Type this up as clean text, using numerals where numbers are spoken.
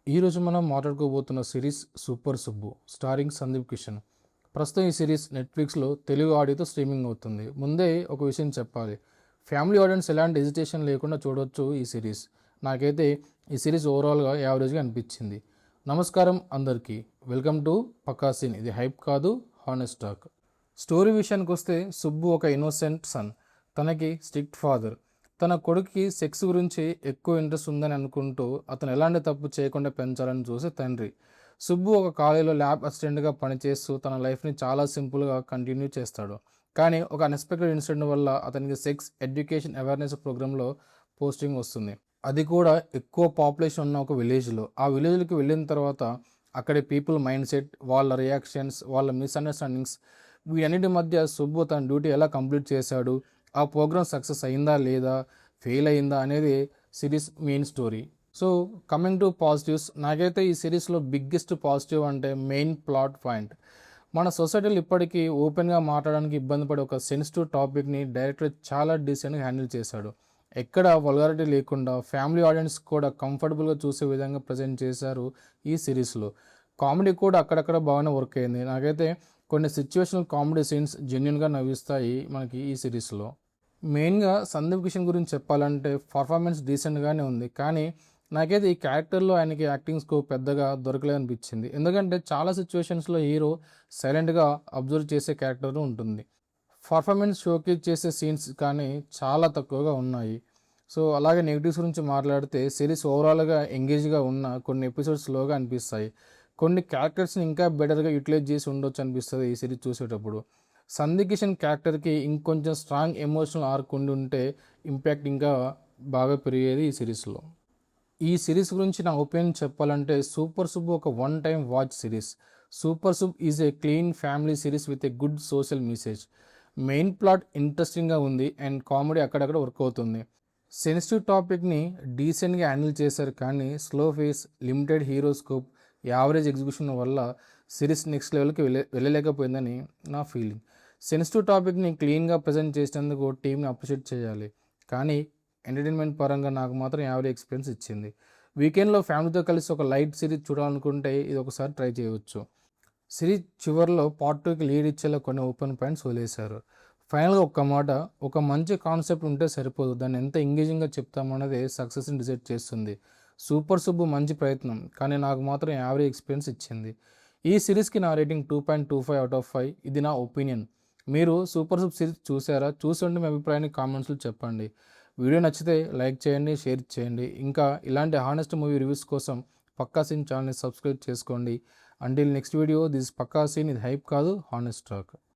ఈరోజు మనం మాట్లాడుకోబోతున్న series super Subbu starring Sandeep Kishan. ప్రస్తుతం ఈ సిరీస్ నెట్ఫ్లిక్స్లో తెలుగు ఆడియోతో స్ట్రీమింగ్ అవుతుంది. ముందే ఒక విషయం చెప్పాలి, ఫ్యామిలీ ఆడియన్స్ ఎలాంటి హెజిటేషన్ లేకుండా చూడవచ్చు ఈ సిరీస్. నాకైతే ఈ సిరీస్ ఓవరాల్గా యావరేజ్గా అనిపించింది. నమస్కారం అందరికీ, వెల్కమ్ టు పక్కా సీన్. ఇది హైప్ కాదు, హానెస్ట్ టాక్. స్టోరీ విషయానికి వస్తే సుబ్బు ఒక ఇన్నోసెంట్ సన్. తనకి స్ట్రిక్ట్ ఫాదర్. తన కొడుకుకి సెక్స్ గురించి ఎక్కువ ఇంట్రెస్ట్ ఉందని అనుకుంటూ అతను ఎలాంటి తప్పు చేయకుండా పెంచాలని చూసే తండ్రి. సుబ్బు ఒక కాలేజీలో ల్యాబ్ అసిస్టెంట్గా పనిచేస్తూ తన లైఫ్ని చాలా సింపుల్గా కంటిన్యూ చేస్తాడు. కానీ ఒక అన్ఎక్స్పెక్టెడ్ ఇన్సిడెంట్ వల్ల అతనికి సెక్స్ ఎడ్యుకేషన్ అవేర్నెస్ ప్రోగ్రాంలో పోస్టింగ్ వస్తుంది. అది కూడా ఎక్కువ పాపులేషన్ ఉన్న ఒక విలేజ్లో. ఆ విలేజ్కి వెళ్ళిన తర్వాత అక్కడి పీపుల్ మైండ్ సెట్, వాళ్ళ రియాక్షన్స్, వాళ్ళ మిస్అండర్స్టాండింగ్స్, వీటన్నిటి మధ్య సుబ్బు తన డ్యూటీ ఎలా కంప్లీట్ చేశాడు, ఆ ప్రోగ్రామ్ సక్సెస్ అయిందా లేదా, ఫెయిల్ అయిందా అనేది series main story. So coming to positives, నాకైతే ఈ సిరీస్లో బిగ్గెస్ట్ పాజిటివ్ అంటే మెయిన్ ప్లాట్ పాయింట్. మన సొసైటీలో ఇప్పటికీ ఓపెన్గా మాట్లాడడానికి ఇబ్బంది పడే ఒక సెన్సిటివ్ టాపిక్ని డైరెక్టర్ చాలా డీసెంట్గా హ్యాండిల్ చేశాడు. ఎక్కడ వల్గారిటీ లేకుండా ఫ్యామిలీ ఆడియన్స్ కూడా కంఫర్టబుల్గా చూసే విధంగా ప్రజెంట్ చేశారు ఈ సిరీస్లో. కామెడీ కూడా అక్కడక్కడ బాగానే వర్క్ అయింది. నాకైతే కొన్ని సిచ్యువేషనల్ కామెడీ సీన్స్ జెన్యున్గా నవ్విస్తాయి మనకి ఈ సిరీస్లో. మెయిన్గా సందీప్ కిషన్ గురించి చెప్పాలంటే పర్ఫార్మెన్స్ డీసెంట్గానే ఉంది, కానీ నాకైతే ఈ క్యారెక్టర్లో ఆయనకి యాక్టింగ్ స్కోప్ పెద్దగా దొరకలేదనిపించింది. ఎందుకంటే చాలా సిచ్యువేషన్స్లో హీరో సైలెంట్గా అబ్జర్వ్ చేసే క్యారెక్టర్ ఉంటుంది. పర్ఫార్మెన్స్ షోకేజ్ చేసే సీన్స్ కానీ చాలా తక్కువగా ఉన్నాయి. సో అలాగే నెగిటివ్స్ గురించి మాట్లాడితే సిరీస్ ఓవరాల్గా ఎంగేజ్గా ఉన్న కొన్ని ఎపిసోడ్స్ స్లోగా అనిపిస్తాయి. కొన్ని క్యారెక్టర్స్ని ఇంకా బెటర్గా యూటిలైజ్ చేసి ఉండొచ్చు అనిపిస్తుంది ఈ సిరీస్ చూసేటప్పుడు. సందీప్ కిషన్ క్యారెక్టర్కి ఇంకొంచెం స్ట్రాంగ్ ఎమోషనల్ ఆర్క్ ఉండి ఉంటే ఇంపాక్ట్ ఇంకా బాగా పెరిగేది ఈ సిరీస్లో. ఈ సిరీస్ గురించి నా ఒపీనియన్ చెప్పాలంటే సూపర్ సుబ్బు ఒక one time watch series. Super Subbu is a clean family series with a good social message. Main plot ఇంట్రెస్టింగ్గా ఉంది అండ్ కామెడీ అక్కడక్కడ వర్క్ అవుతుంది. సెన్సిటివ్ టాపిక్ని డీసెంట్గా హ్యాండిల్ చేశారు, కానీ slow pace, limited hero scope, average execution వల్ల సిరీస్ నెక్స్ట్ లెవెల్కి వెళ్ళలేకపోయిందని నా ఫీలింగ్. సెన్సిటివ్ టాపిక్ని క్లీన్గా ప్రజెంట్ చేసినందుకు టీంని అప్రిషియేట్ చేయాలి, కానీ ఎంటర్టైన్మెంట్ పరంగా నాకు మాత్రం యావరేజ్ ఎక్స్పీరియన్స్ ఇచ్చింది. వీకెండ్లో ఫ్యామిలీతో కలిసి ఒక లైట్ సిరీస్ చూడాలనుకుంటే ఇది ఒకసారి ట్రై చేయవచ్చు. సిరీస్ చివరిలో పార్ట్ 2కి లీడ్ ఇచ్చేలా కొన్ని ఓపెన్ పాయింట్స్ వదిలేశారు. ఫైనల్గా ఒక్క మాట, ఒక మంచి కాన్సెప్ట్ ఉంటే సరిపోదు, దాన్ని ఎంత ఎంగేజింగ్గా చెప్తామన్నదే సక్సెస్ని డిసైడ్ చేస్తుంది. సూపర్ సుబ్బు మంచి ప్రయత్నం, కానీ నాకు మాత్రం యావరేజ్ ఎక్స్పీరియన్స్ ఇచ్చింది. ఈ సిరీస్కి నా రేటింగ్ 2.25/5. ఇది నా ఒపీనియన్. మీరు సూపర్ సుబ్ సిరీస్ చూసారా? చూస్తుంటే మీ అభిప్రాయాన్ని కామెంట్స్లో చెప్పండి. వీడియో నచ్చితే లైక్ చేయండి, షేర్ చేయండి. ఇంకా ఇలాంటి హానెస్ట్ మూవీ రివ్యూస్ కోసం పక్కా సీన్ ఛానల్ని సబ్స్క్రైబ్ చేసుకోండి. Until next video, this Pakka scene. ఇది హైప్ కాదు, హానెస్ట్ టాక్.